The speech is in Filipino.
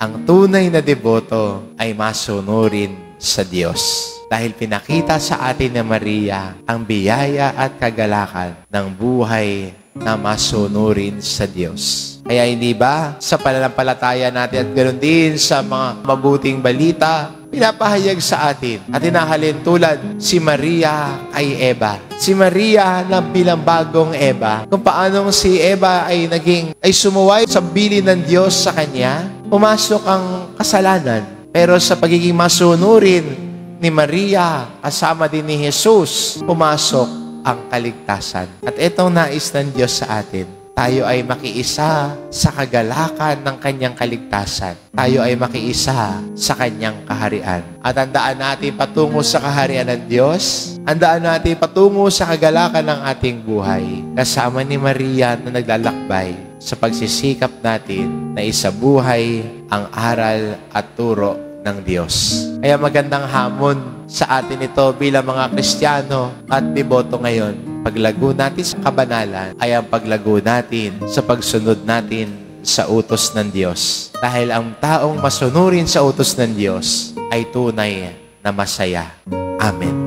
Ang tunay na deboto ay masunurin sa Diyos. Dahil pinakita sa atin ni Maria ang biyaya at kagalakan ng buhay na masunurin sa Diyos. Kaya hindi ba sa pananampalataya natin at ganoon din sa mga mabuting balita, pinapahayag sa atin at hinahalin tulad si Maria kay Eva. Si Maria na bilang bagong Eva, kung paanong si Eva ay sumuway sa bilin ng Diyos sa kanya, pumasok ang kasalanan. Pero sa pagiging masunurin ni Maria, kasama din ni Jesus, pumasok ang kaligtasan. At itong nais ng Diyos sa atin, tayo ay makiisa sa kagalakan ng kanyang kaligtasan. Tayo ay makiisa sa kanyang kaharian. At handaan natin patungo sa kaharian ng Diyos. Handaan natin patungo sa kagalakan ng ating buhay. Kasama ni Maria na naglalakbay sa pagsisikap natin na isabuhay ang aral at turo ng Diyos. Kaya magandang hamon sa atin ito bilang mga Kristiyano at deboto ngayon. Paglago natin sa kabanalan ay ang paglago natin sa pagsunod natin sa utos ng Diyos. Dahil ang taong masunurin sa utos ng Diyos ay tunay na masaya. Amen.